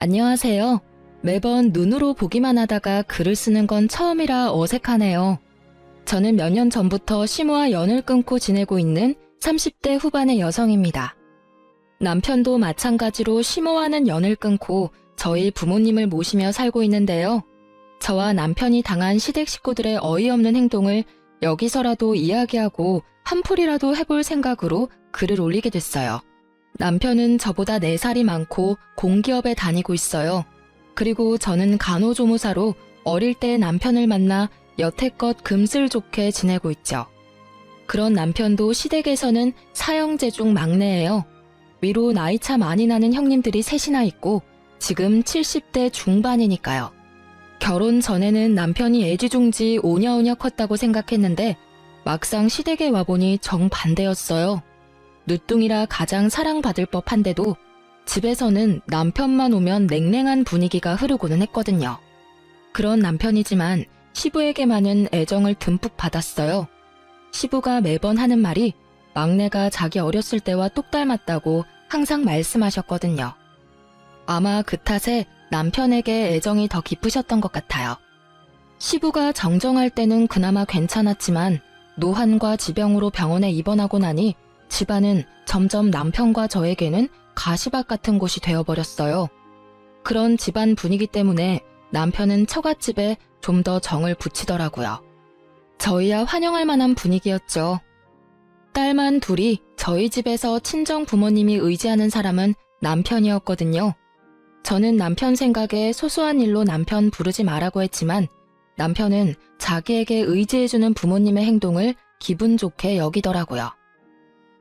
안녕하세요. 매번 눈으로 보기만 하다가 글을 쓰는 건 처음이라 어색하네요. 저는 몇 년 전부터 시모와 연을 끊고 지내고 있는 30대 후반의 여성입니다. 남편도 마찬가지로 시모와는 연을 끊고 저희 부모님을 모시며 살고 있는데요. 저와 남편이 당한 시댁 식구들의 어이없는 행동을 여기서라도 이야기하고 한풀이라도 해볼 생각으로 글을 올리게 됐어요. 남편은 저보다 4살이 많고 공기업에 다니고 있어요. 그리고 저는 간호조무사로 어릴 때 남편을 만나 여태껏 금슬 좋게 지내고 있죠. 그런 남편도 시댁에서는 사형제 중 막내예요. 위로 나이차 많이 나는 형님들이 셋이나 있고 지금 70대 중반이니까요. 결혼 전에는 남편이 애지중지 오냐오냐 컸다고 생각했는데 막상 시댁에 와보니 정반대였어요. 늦둥이라 가장 사랑받을 법한데도 집에서는 남편만 오면 냉랭한 분위기가 흐르고는 했거든요. 그런 남편이지만 시부에게만은 애정을 듬뿍 받았어요. 시부가 매번 하는 말이 막내가 자기 어렸을 때와 똑 닮았다고 항상 말씀하셨거든요. 아마 그 탓에 남편에게 애정이 더 깊으셨던 것 같아요. 시부가 정정할 때는 그나마 괜찮았지만 노환과 지병으로 병원에 입원하고 나니 집안은 점점 남편과 저에게는 가시밭 같은 곳이 되어버렸어요. 그런 집안 분위기 때문에 남편은 처갓집에 좀 더 정을 붙이더라고요. 저희야 환영할 만한 분위기였죠. 딸만 둘이 저희 집에서 친정 부모님이 의지하는 사람은 남편이었거든요. 저는 남편 생각에 소소한 일로 남편 부르지 말라고 했지만 남편은 자기에게 의지해주는 부모님의 행동을 기분 좋게 여기더라고요.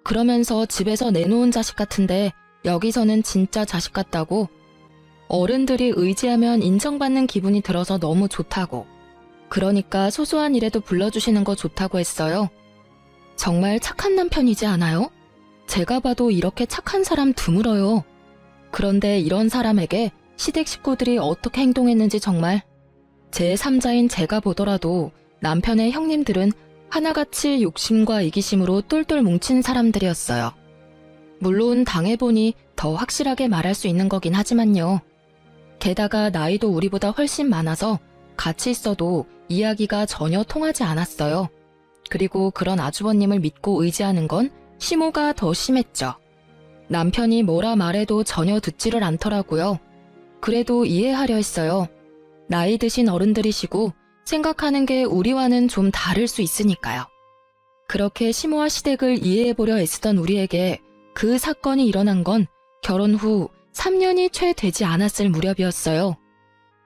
그러면서 집에서 내놓은 자식 같은데 여기서는 진짜 자식 같다고, 어른들이 의지하면 인정받는 기분이 들어서 너무 좋다고, 그러니까 소소한 일에도 불러주시는 거 좋다고 했어요. 정말 착한 남편이지 않아요? 제가 봐도 이렇게 착한 사람 드물어요. 그런데 이런 사람에게 시댁 식구들이 어떻게 행동했는지 정말 제3자인 제가 보더라도 남편의 형님들은 하나같이 욕심과 이기심으로 똘똘 뭉친 사람들이었어요. 물론 당해보니 더 확실하게 말할 수 있는 거긴 하지만요. 게다가 나이도 우리보다 훨씬 많아서 같이 있어도 이야기가 전혀 통하지 않았어요. 그리고 그런 아주버님을 믿고 의지하는 건 시모가 더 심했죠. 남편이 뭐라 말해도 전혀 듣지를 않더라고요. 그래도 이해하려 했어요. 나이 드신 어른들이시고 생각하는 게 우리와는 좀 다를 수 있으니까요. 그렇게 시모와 시댁을 이해해보려 애쓰던 우리에게 그 사건이 일어난 건 결혼 후 3년이 채 되지 않았을 무렵이었어요.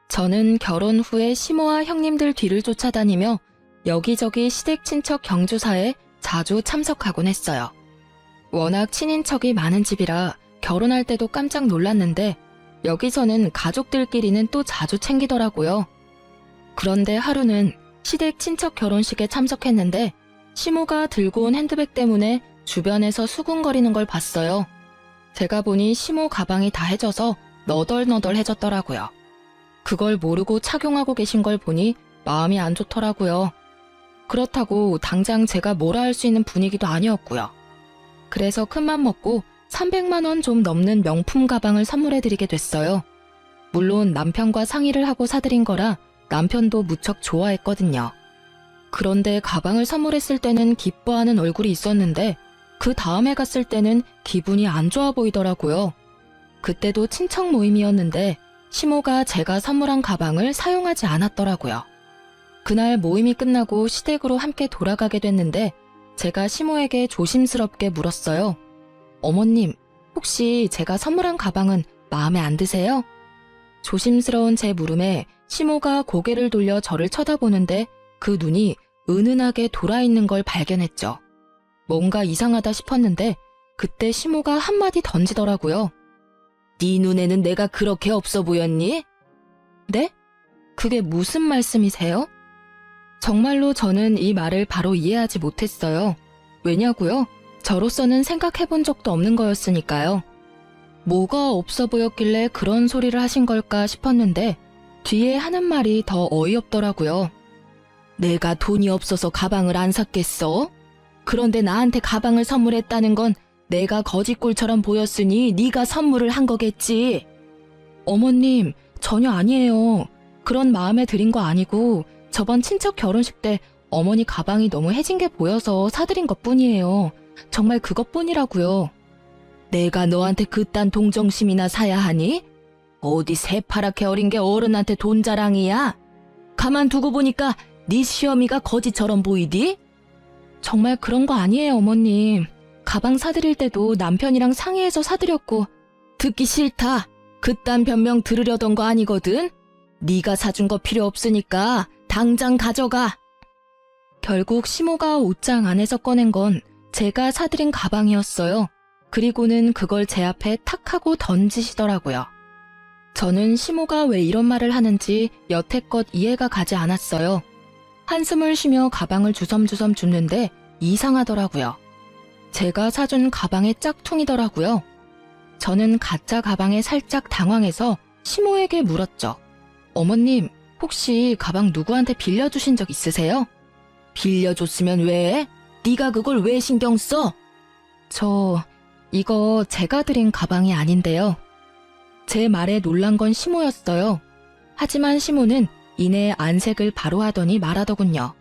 저는 결혼 후에 시모와 형님들 뒤를 쫓아다니며 여기저기 시댁 친척 경조사에 자주 참석하곤 했어요. 워낙 친인척이 많은 집이라 결혼할 때도 깜짝 놀랐는데 여기서는 가족들끼리는 또 자주 챙기더라고요. 그런데 하루는 시댁 친척 결혼식에 참석했는데 시모가 들고 온 핸드백 때문에 주변에서 수군거리는 걸 봤어요. 제가 보니 시모 가방이 다 해져서 너덜너덜해졌더라고요. 그걸 모르고 착용하고 계신 걸 보니 마음이 안 좋더라고요. 그렇다고 당장 제가 뭐라 할 수 있는 분위기도 아니었고요. 그래서 큰맘 먹고 300만 원 좀 넘는 명품 가방을 선물해드리게 됐어요. 물론 남편과 상의를 하고 사드린 거라 남편도 무척 좋아했거든요. 그런데 가방을 선물했을 때는 기뻐하는 얼굴이 있었는데 그 다음에 갔을 때는 기분이 안 좋아 보이더라고요. 그때도 친척 모임이었는데 시모가 제가 선물한 가방을 사용하지 않았더라고요. 그날 모임이 끝나고 시댁으로 함께 돌아가게 됐는데 제가 시모에게 조심스럽게 물었어요. 어머님, 혹시 제가 선물한 가방은 마음에 안 드세요? 조심스러운 제 물음에 시모가 고개를 돌려 저를 쳐다보는데 그 눈이 은은하게 돌아있는 걸 발견했죠. 뭔가 이상하다 싶었는데 그때 시모가 한마디 던지더라고요. 네 눈에는 내가 그렇게 없어 보였니? 네? 그게 무슨 말씀이세요? 정말로 저는 이 말을 바로 이해하지 못했어요. 왜냐고요? 저로서는 생각해본 적도 없는 거였으니까요. 뭐가 없어 보였길래 그런 소리를 하신 걸까 싶었는데 뒤에 하는 말이 더 어이없더라고요. 내가 돈이 없어서 가방을 안 샀겠어? 그런데 나한테 가방을 선물했다는 건 내가 거지꼴처럼 보였으니 네가 선물을 한 거겠지. 어머님, 전혀 아니에요. 그런 마음에 들인 거 아니고 저번 친척 결혼식 때 어머니 가방이 너무 해진 게 보여서 사드린 것뿐이에요. 정말 그것뿐이라고요. 내가 너한테 그딴 동정심이나 사야 하니? 어디 새파랗게 어린 게 어른한테 돈 자랑이야? 가만두고 보니까 네 시어미가 거지처럼 보이디? 정말 그런 거 아니에요, 어머님. 가방 사드릴 때도 남편이랑 상의해서 사드렸고. 듣기 싫다. 그딴 변명 들으려던 거 아니거든? 네가 사준 거 필요 없으니까 당장 가져가. 결국 시모가 옷장 안에서 꺼낸 건 제가 사드린 가방이었어요. 그리고는 그걸 제 앞에 탁 하고 던지시더라고요. 저는 시모가 왜 이런 말을 하는지 여태껏 이해가 가지 않았어요. 한숨을 쉬며 가방을 주섬주섬 줍는데 이상하더라고요. 제가 사준 가방의 짝퉁이더라고요. 저는 가짜 가방에 살짝 당황해서 시모에게 물었죠. 어머님, 혹시 가방 누구한테 빌려주신 적 있으세요? 빌려줬으면 왜? 네가 그걸 왜 신경 써? 이거 제가 드린 가방이 아닌데요. 제 말에 놀란 건 시모였어요. 하지만 시모는 이내 안색을 바로 하더니 말하더군요.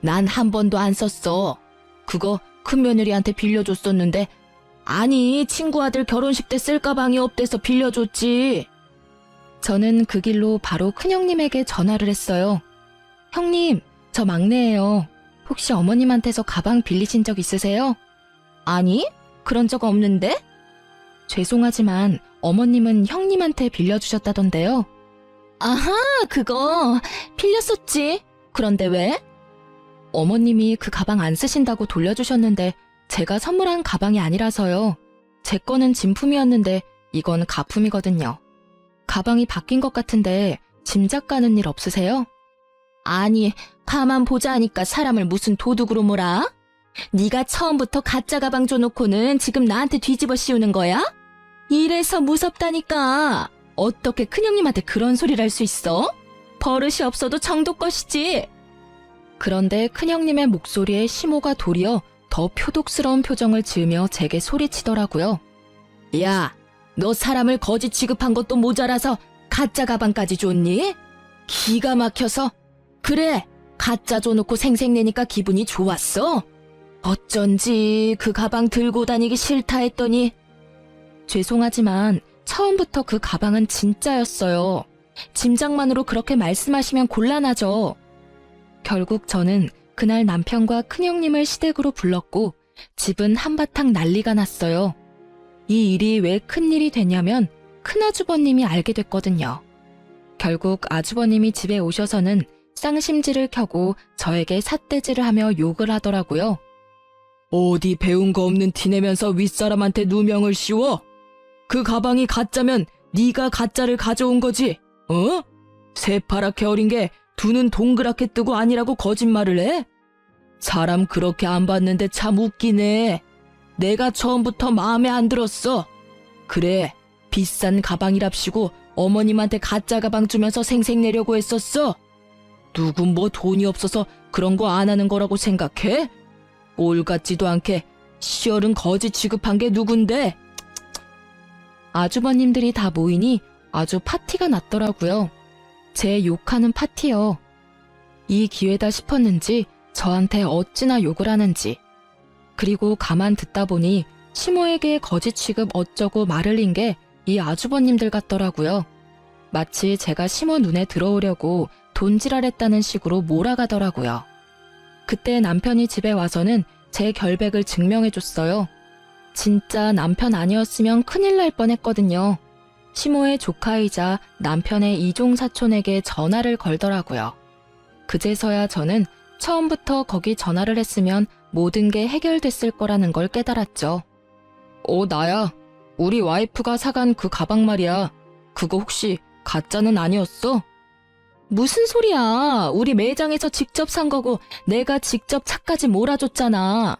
난 한 번도 안 썼어. 그거 큰며느리한테 빌려줬었는데 아니 친구 아들 결혼식 때 쓸 가방이 없대서 빌려줬지. 저는 그 길로 바로 큰형님에게 전화를 했어요. 형님, 저 막내예요. 혹시 어머님한테서 가방 빌리신 적 있으세요? 아니, 그런 적 없는데? 죄송하지만 어머님은 형님한테 빌려주셨다던데요. 아하, 그거 빌렸었지. 그런데 왜? 어머님이 그 가방 안 쓰신다고 돌려주셨는데 제가 선물한 가방이 아니라서요. 제 거는 진품이었는데 이건 가품이거든요. 가방이 바뀐 것 같은데 짐작 가는 일 없으세요? 아니, 가만 보자 하니까 사람을 무슨 도둑으로 몰아? 네가 처음부터 가짜 가방 줘놓고는 지금 나한테 뒤집어 씌우는 거야? 이래서 무섭다니까. 어떻게 큰형님한테 그런 소리를 할 수 있어? 버릇이 없어도 정도 것이지. 그런데 큰형님의 목소리에 시모가 도리어 더 표독스러운 표정을 지으며 제게 소리치더라고요. 야, 너 사람을 거지 취급한 것도 모자라서 가짜 가방까지 줬니? 기가 막혀서. 그래, 가짜 줘놓고 생색내니까 기분이 좋았어? 어쩐지 그 가방 들고 다니기 싫다 했더니. 죄송하지만 처음부터 그 가방은 진짜였어요. 짐작만으로 그렇게 말씀하시면 곤란하죠. 결국 저는 그날 남편과 큰형님을 시댁으로 불렀고 집은 한바탕 난리가 났어요. 이 일이 왜 큰일이 됐냐면 큰아주버님이 알게 됐거든요. 결국 아주버님이 집에 오셔서는 쌍심지를 켜고 저에게 삿대질을 하며 욕을 하더라고요. 어디 배운 거 없는 티내면서 윗사람한테 누명을 씌워? 그 가방이 가짜면 네가 가짜를 가져온 거지, 어? 새파랗게 어린 게 두 눈 동그랗게 뜨고 아니라고 거짓말을 해? 사람 그렇게 안 봤는데 참 웃기네. 내가 처음부터 마음에 안 들었어. 그래, 비싼 가방이랍시고 어머님한테 가짜 가방 주면서 생색내려고 했었어? 누구 뭐 돈이 없어서 그런 거 안 하는 거라고 생각해? 올 같지도 않게 시어른 거지 취급한 게 누군데? 아주버님들이 다 모이니 아주 파티가 났더라고요. 제 욕하는 파티요. 이 기회다 싶었는지 저한테 어찌나 욕을 하는지. 그리고 가만 듣다 보니 시모에게 거지 취급 어쩌고 말을 린 게 이 아주버님들 같더라고요. 마치 제가 시모 눈에 들어오려고 돈지랄했다는 식으로 몰아가더라고요. 그때 남편이 집에 와서는 제 결백을 증명해줬어요. 진짜 남편 아니었으면 큰일 날 뻔했거든요. 시모의 조카이자 남편의 이종사촌에게 전화를 걸더라고요. 그제서야 저는 처음부터 거기 전화를 했으면 모든 게 해결됐을 거라는 걸 깨달았죠. 나야. 우리 와이프가 사간 그 가방 말이야. 그거 혹시 가짜는 아니었어? 무슨 소리야. 우리 매장에서 직접 산 거고 내가 직접 차까지 몰아줬잖아.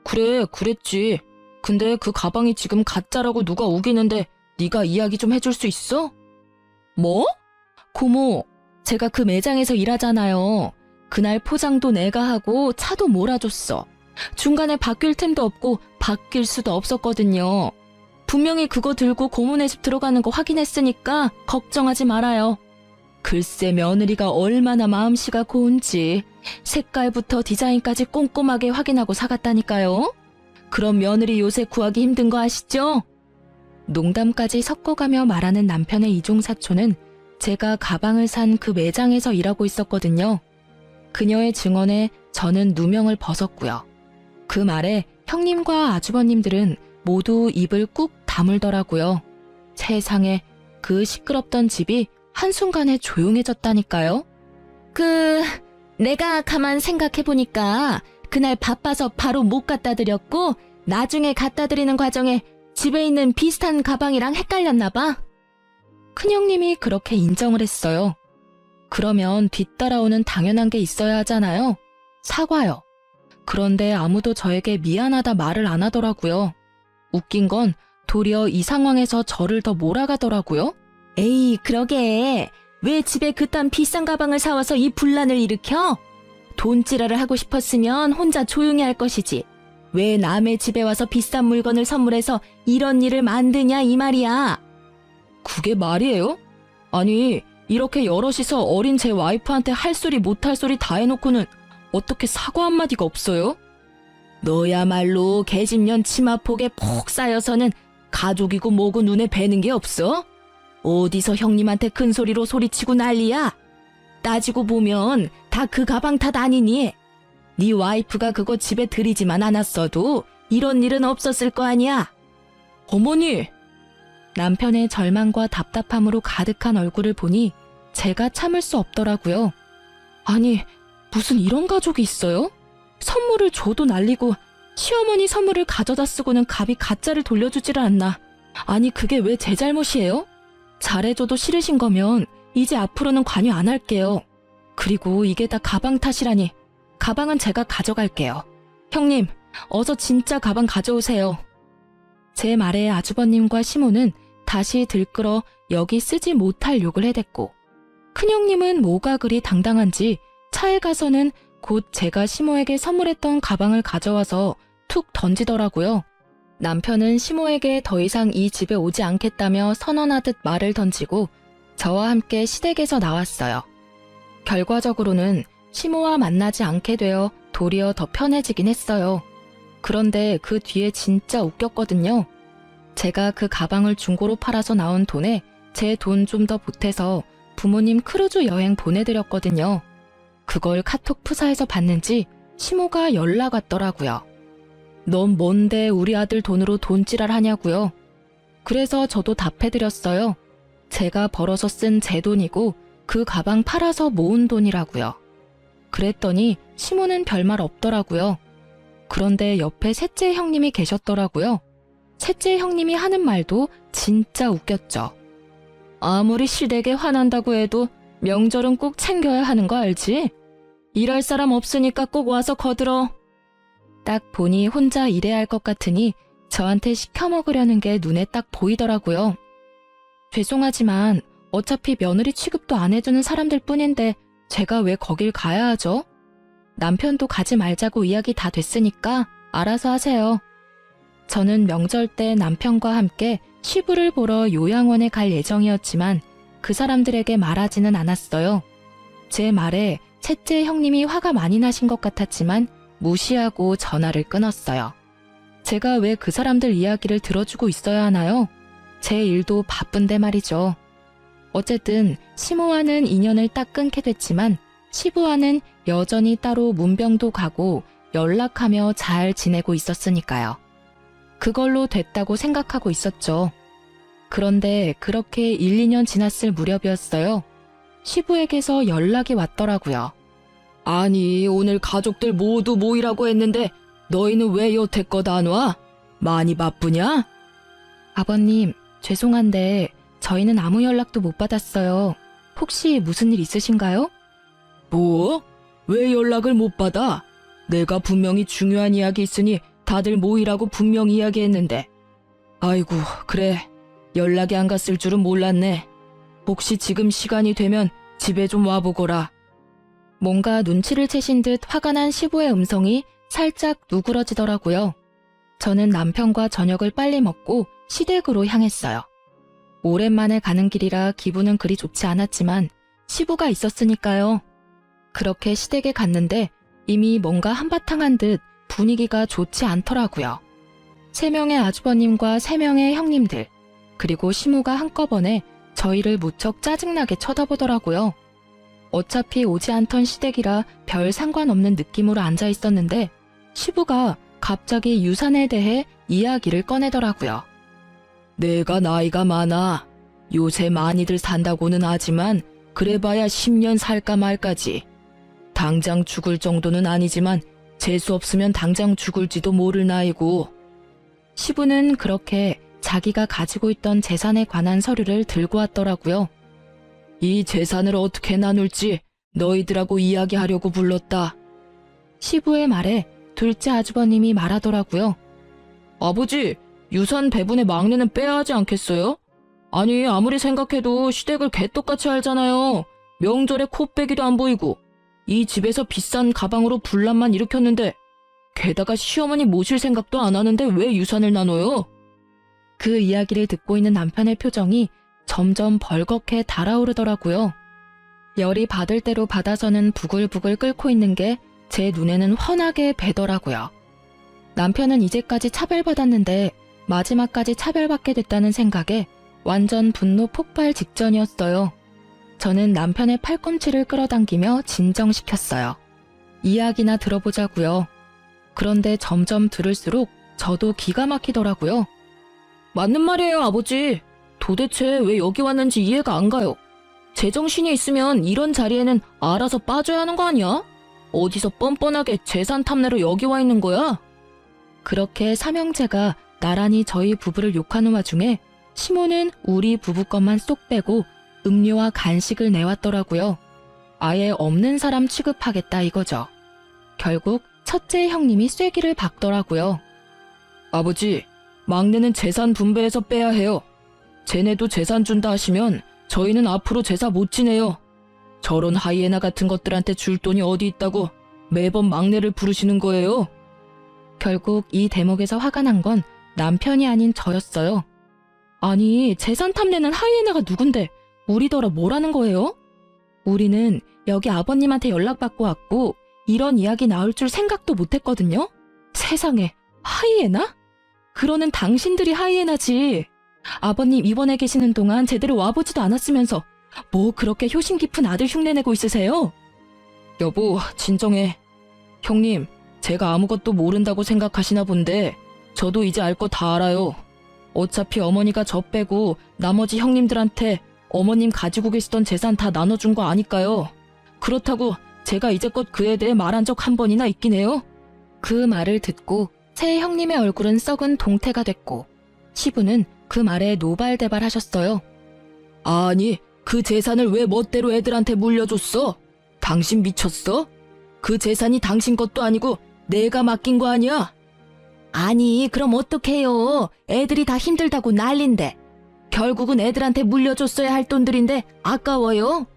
그래, 그랬지. 근데 그 가방이 지금 가짜라고 누가 우기는데 네가 이야기 좀 해줄 수 있어? 뭐? 고모, 제가 그 매장에서 일하잖아요. 그날 포장도 내가 하고 차도 몰아줬어. 중간에 바뀔 틈도 없고 바뀔 수도 없었거든요. 분명히 그거 들고 고모네 집 들어가는 거 확인했으니까 걱정하지 말아요. 글쎄 며느리가 얼마나 마음씨가 고운지 색깔부터 디자인까지 꼼꼼하게 확인하고 사갔다니까요. 그럼 며느리 요새 구하기 힘든 거 아시죠? 농담까지 섞어가며 말하는 남편의 이종사촌은 제가 가방을 산 그 매장에서 일하고 있었거든요. 그녀의 증언에 저는 누명을 벗었고요. 그 말에 형님과 아주버님들은 모두 입을 꾹 다물더라고요. 세상에, 그 시끄럽던 집이 한순간에 조용해졌다니까요. 내가 가만 생각해보니까 그날 바빠서 바로 못 갖다 드렸고 나중에 갖다 드리는 과정에 집에 있는 비슷한 가방이랑 헷갈렸나 봐. 큰형님이 그렇게 인정을 했어요. 그러면 뒤따라오는 당연한 게 있어야 하잖아요. 사과요. 그런데 아무도 저에게 미안하다 말을 안 하더라고요. 웃긴 건 도리어 이 상황에서 저를 더 몰아가더라고요. 에이, 그러게. 왜 집에 그딴 비싼 가방을 사와서 이 분란을 일으켜? 돈지랄을 하고 싶었으면 혼자 조용히 할 것이지. 왜 남의 집에 와서 비싼 물건을 선물해서 이런 일을 만드냐 이 말이야. 그게 말이에요? 아니, 이렇게 여럿이서 어린 제 와이프한테 할 소리 못할 소리 다 해놓고는 어떻게 사과 한마디가 없어요? 너야말로 계집년 치마폭에 폭 쌓여서는 가족이고 뭐고 눈에 뵈는 게 없어? 어디서 형님한테 큰 소리로 소리치고 난리야? 따지고 보면 다 그 가방 탓 아니니? 네 와이프가 그거 집에 들이지만 않았어도 이런 일은 없었을 거 아니야? 어머니! 남편의 절망과 답답함으로 가득한 얼굴을 보니 제가 참을 수 없더라고요. 아니, 무슨 이런 가족이 있어요? 선물을 줘도 날리고 시어머니 선물을 가져다 쓰고는 갑이 가짜를 돌려주지를 않나. 아니, 그게 왜 제 잘못이에요? 잘해줘도 싫으신 거면 이제 앞으로는 관여 안 할게요. 그리고 이게 다 가방 탓이라니. 가방은 제가 가져갈게요. 형님, 어서 진짜 가방 가져오세요. 제 말에 아주버님과 시모는 다시 들끓어 여기 쓰지 못할 욕을 해댔고, 큰형님은 뭐가 그리 당당한지 차에 가서는 곧 제가 시모에게 선물했던 가방을 가져와서 툭 던지더라고요. 남편은 시모에게 더 이상 이 집에 오지 않겠다며 선언하듯 말을 던지고 저와 함께 시댁에서 나왔어요. 결과적으로는 시모와 만나지 않게 되어 도리어 더 편해지긴 했어요. 그런데 그 뒤에 진짜 웃겼거든요. 제가 그 가방을 중고로 팔아서 나온 돈에 제 돈 좀 더 보태서 부모님 크루즈 여행 보내드렸거든요. 그걸 카톡 푸사에서 봤는지 시모가 연락 왔더라고요. 넌 뭔데 우리 아들 돈으로 돈지랄 하냐고요. 그래서 저도 답해드렸어요. 제가 벌어서 쓴 제 돈이고 그 가방 팔아서 모은 돈이라고요. 그랬더니 시모는 별말 없더라고요. 그런데 옆에 셋째 형님이 계셨더라고요. 셋째 형님이 하는 말도 진짜 웃겼죠. 아무리 시댁에 화난다고 해도 명절은 꼭 챙겨야 하는 거 알지? 일할 사람 없으니까 꼭 와서 거들어. 딱 보니 혼자 일해야 할 것 같으니 저한테 시켜 먹으려는 게 눈에 딱 보이더라고요. 죄송하지만 어차피 며느리 취급도 안 해주는 사람들 뿐인데 제가 왜 거길 가야 하죠? 남편도 가지 말자고 이야기 다 됐으니까 알아서 하세요. 저는 명절 때 남편과 함께 시부를 보러 요양원에 갈 예정이었지만 그 사람들에게 말하지는 않았어요. 제 말에 셋째 형님이 화가 많이 나신 것 같았지만 무시하고 전화를 끊었어요. 제가 왜 그 사람들 이야기를 들어주고 있어야 하나요? 제 일도 바쁜데 말이죠. 어쨌든 시모와는 인연을 딱 끊게 됐지만 시부와는 여전히 따로 문병도 가고 연락하며 잘 지내고 있었으니까요. 그걸로 됐다고 생각하고 있었죠. 그런데 그렇게 1, 2년 지났을 무렵이었어요. 시부에게서 연락이 왔더라고요. 아니, 오늘 가족들 모두 모이라고 했는데 너희는 왜 여태껏 안 와? 많이 바쁘냐? 아버님, 죄송한데 저희는 아무 연락도 못 받았어요. 혹시 무슨 일 있으신가요? 뭐? 왜 연락을 못 받아? 내가 분명히 중요한 이야기 있으니 다들 모이라고 분명히 이야기했는데. 아이고, 그래. 연락이 안 갔을 줄은 몰랐네. 혹시 지금 시간이 되면 집에 좀 와보거라. 뭔가 눈치를 채신 듯 화가 난 시부의 음성이 살짝 누그러지더라고요. 저는 남편과 저녁을 빨리 먹고 시댁으로 향했어요. 오랜만에 가는 길이라 기분은 그리 좋지 않았지만 시부가 있었으니까요. 그렇게 시댁에 갔는데 이미 뭔가 한바탕한 듯 분위기가 좋지 않더라고요. 3명의 아주버님과 3명의 형님들, 그리고 시무가 한꺼번에 저희를 무척 짜증나게 쳐다보더라고요. 어차피 오지 않던 시댁이라 별 상관없는 느낌으로 앉아 있었는데 시부가 갑자기 유산에 대해 이야기를 꺼내더라고요. 내가 나이가 많아. 요새 많이들 산다고는 하지만 그래봐야 10년 살까 말까지. 당장 죽을 정도는 아니지만 재수 없으면 당장 죽을지도 모를 나이고. 시부는 그렇게 자기가 가지고 있던 재산에 관한 서류를 들고 왔더라고요. 이 재산을 어떻게 나눌지 너희들하고 이야기하려고 불렀다. 시부의 말에 둘째 아주버님이 말하더라고요. 아버지, 유산 배분의 막내는 빼야 하지 않겠어요? 아니, 아무리 생각해도 시댁을 개떡같이 알잖아요. 명절에 코빼기도 안 보이고 이 집에서 비싼 가방으로 분란만 일으켰는데 게다가 시어머니 모실 생각도 안 하는데 왜 유산을 나눠요? 그 이야기를 듣고 있는 남편의 표정이 점점 벌겋게 달아오르더라고요. 열이 받을 대로 받아서는 부글부글 끓고 있는 게 제 눈에는 훤하게 배더라고요. 남편은 이제까지 차별받았는데 마지막까지 차별받게 됐다는 생각에 완전 분노 폭발 직전이었어요. 저는 남편의 팔꿈치를 끌어당기며 진정시켰어요. 이야기나 들어보자고요. 그런데 점점 들을수록 저도 기가 막히더라고요. 맞는 말이에요, 아버지. 도대체 왜 여기 왔는지 이해가 안 가요. 제정신이 있으면 이런 자리에는 알아서 빠져야 하는 거 아니야? 어디서 뻔뻔하게 재산 탐내러 여기 와 있는 거야? 그렇게 삼형제가 나란히 저희 부부를 욕하는 와중에 시모는 우리 부부 것만 쏙 빼고 음료와 간식을 내왔더라고요. 아예 없는 사람 취급하겠다 이거죠. 결국 첫째 형님이 쐐기를 박더라고요. 아버지, 막내는 재산 분배해서 빼야 해요. 쟤네도 재산 준다 하시면 저희는 앞으로 제사 못 지내요. 저런 하이에나 같은 것들한테 줄 돈이 어디 있다고 매번 막내를 부르시는 거예요. 결국 이 대목에서 화가 난 건 남편이 아닌 저였어요. 아니, 재산 탐내는 하이에나가 누군데 우리더러 뭐라는 거예요? 우리는 여기 아버님한테 연락받고 왔고 이런 이야기 나올 줄 생각도 못했거든요. 세상에, 하이에나? 그러는 당신들이 하이에나지. 아버님 입원해 계시는 동안 제대로 와보지도 않았으면서 뭐 그렇게 효심 깊은 아들 흉내내고 있으세요? 여보, 진정해. 형님, 제가 아무것도 모른다고 생각하시나 본데 저도 이제 알 거 다 알아요. 어차피 어머니가 저 빼고 나머지 형님들한테 어머님 가지고 계시던 재산 다 나눠준 거 아니까요. 그렇다고 제가 이제껏 그에 대해 말한 적 한 번이나 있긴 해요. 그 말을 듣고 새 형님의 얼굴은 썩은 동태가 됐고 시부는 그 말에 노발대발하셨어요. 아니, 그 재산을 왜 멋대로 애들한테 물려줬어? 당신 미쳤어? 그 재산이 당신 것도 아니고 내가 맡긴 거 아니야? 아니, 그럼 어떡해요? 애들이 다 힘들다고 난린데. 결국은 애들한테 물려줬어야 할 돈들인데 아까워요?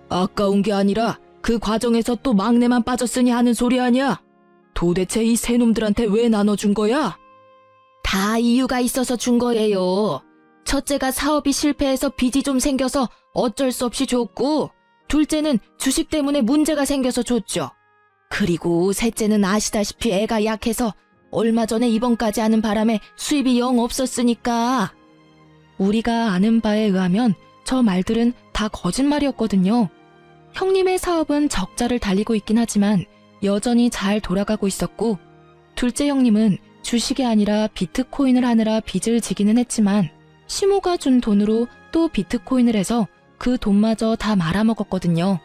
아까운 게 아니라 그 과정에서 또 막내만 빠졌으니 하는 소리 아니야? 도대체 이 세 놈들한테 왜 나눠준 거야? 다 이유가 있어서 준 거예요. 첫째가 사업이 실패해서 빚이 좀 생겨서 어쩔 수 없이 줬고, 둘째는 주식 때문에 문제가 생겨서 줬죠. 그리고 셋째는 아시다시피 애가 약해서 얼마 전에 입원까지 하는 바람에 수입이 영 없었으니까. 우리가 아는 바에 의하면 저 말들은 다 거짓말이었거든요. 형님의 사업은 적자를 달리고 있긴 하지만 여전히 잘 돌아가고 있었고, 둘째 형님은 주식이 아니라 비트코인을 하느라 빚을 지기는 했지만 시모가 준 돈으로 또 비트코인을 해서 그 돈마저 다 말아먹었거든요.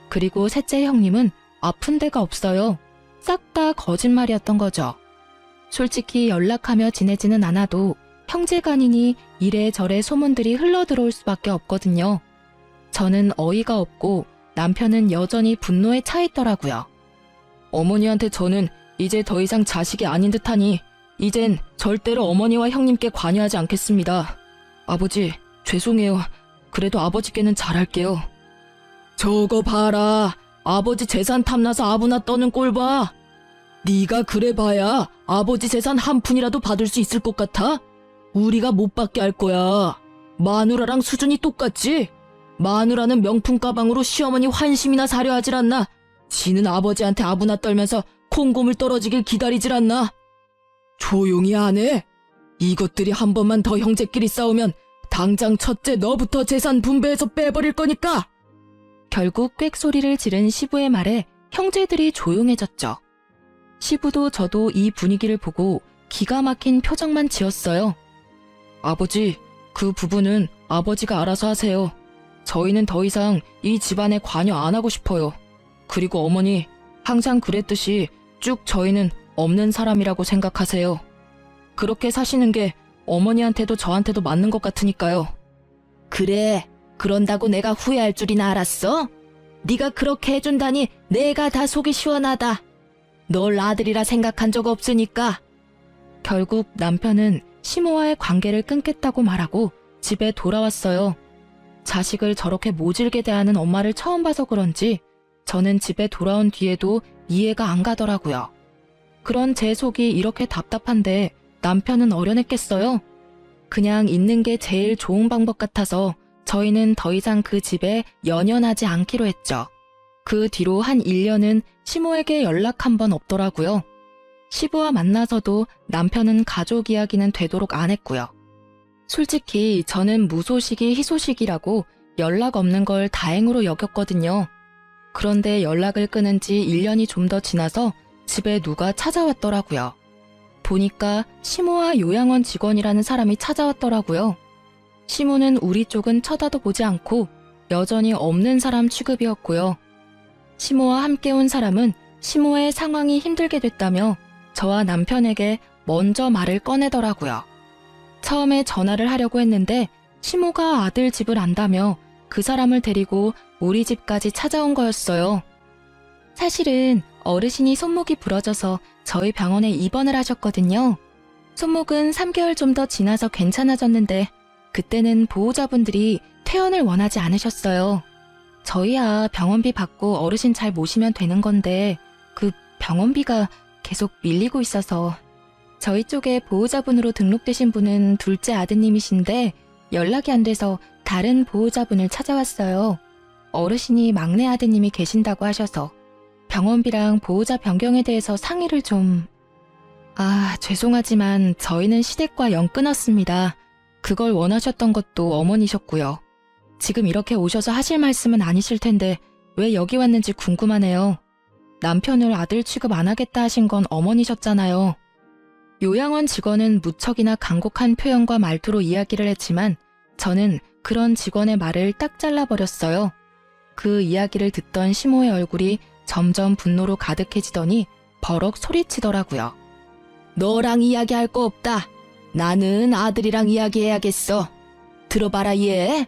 그리고 셋째 형님은 아픈 데가 없어요. 싹 다 거짓말이었던 거죠. 솔직히 연락하며 지내지는 않아도 형제간이니 이래저래 소문들이 흘러들어올 수밖에 없거든요. 저는 어이가 없고 남편은 여전히 분노에 차 있더라고요. 어머니한테 저는 이제 더 이상 자식이 아닌 듯하니 이젠 절대로 어머니와 형님께 관여하지 않겠습니다. 아버지, 죄송해요. 그래도 아버지께는 잘할게요. 저거 봐라. 아버지 재산 탐나서 아부나 떠는 꼴 봐. 네가 그래 봐야 아버지 재산 한 푼이라도 받을 수 있을 것 같아? 우리가 못 받게 할 거야. 마누라랑 수준이 똑같지? 마누라는 명품 가방으로 시어머니 환심이나 사려 하질 않나? 지는 아버지한테 아부나 떨면서 콩고물 떨어지길 기다리질 않나? 조용히 안 해? 이것들이 한 번만 더 형제끼리 싸우면 당장 첫째 너부터 재산 분배해서 빼버릴 거니까! 결국 꽥소리를 지른 시부의 말에 형제들이 조용해졌죠. 시부도 저도 이 분위기를 보고 기가 막힌 표정만 지었어요. 아버지, 그 부분은 아버지가 알아서 하세요. 저희는 더 이상 이 집안에 관여 안 하고 싶어요. 그리고 어머니, 항상 그랬듯이 쭉 저희는 없는 사람이라고 생각하세요. 그렇게 사시는 게 어머니한테도 저한테도 맞는 것 같으니까요. 그래, 그런다고 내가 후회할 줄이나 알았어? 네가 그렇게 해준다니 내가 다 속이 시원하다. 널 아들이라 생각한 적 없으니까. 결국 남편은 시모와의 관계를 끊겠다고 말하고 집에 돌아왔어요. 자식을 저렇게 모질게 대하는 엄마를 처음 봐서 그런지 저는 집에 돌아온 뒤에도 이해가 안 가더라고요. 그런 제 속이 이렇게 답답한데 남편은 어련했겠어요? 그냥 있는 게 제일 좋은 방법 같아서 저희는 더 이상 그 집에 연연하지 않기로 했죠. 그 뒤로 한 1년은 시모에게 연락 한 번 없더라고요. 시부와 만나서도 남편은 가족 이야기는 되도록 안 했고요. 솔직히 저는 무소식이 희소식이라고 연락 없는 걸 다행으로 여겼거든요. 그런데 연락을 끊은 지 1년이 좀 더 지나서 집에 누가 찾아왔더라고요. 보니까 시모와 요양원 직원이라는 사람이 찾아왔더라고요. 시모는 우리 쪽은 쳐다도 보지 않고 여전히 없는 사람 취급이었고요. 시모와 함께 온 사람은 시모의 상황이 힘들게 됐다며 저와 남편에게 먼저 말을 꺼내더라고요. 처음에 전화를 하려고 했는데 시모가 아들 집을 안다며 그 사람을 데리고 우리 집까지 찾아온 거였어요. 사실은 어르신이 손목이 부러져서 저희 병원에 입원을 하셨거든요. 손목은 3개월 좀 더 지나서 괜찮아졌는데 그때는 보호자분들이 퇴원을 원하지 않으셨어요. 저희야 병원비 받고 어르신 잘 모시면 되는 건데 그 병원비가 계속 밀리고 있어서 저희 쪽에 보호자분으로 등록되신 분은 둘째 아드님이신데 연락이 안 돼서 다른 보호자분을 찾아왔어요. 어르신이 막내 아드님이 계신다고 하셔서 병원비랑 보호자 변경에 대해서 상의를 좀... 죄송하지만 저희는 시댁과 연 끊었습니다. 그걸 원하셨던 것도 어머니셨고요. 지금 이렇게 오셔서 하실 말씀은 아니실 텐데 왜 여기 왔는지 궁금하네요. 남편을 아들 취급 안 하겠다 하신 건 어머니셨잖아요. 요양원 직원은 무척이나 간곡한 표현과 말투로 이야기를 했지만 저는 그런 직원의 말을 딱 잘라버렸어요. 그 이야기를 듣던 시모의 얼굴이 점점 분노로 가득해지더니 버럭 소리치더라고요. 너랑 이야기할 거 없다. 나는 아들이랑 이야기해야겠어. 들어봐라 얘.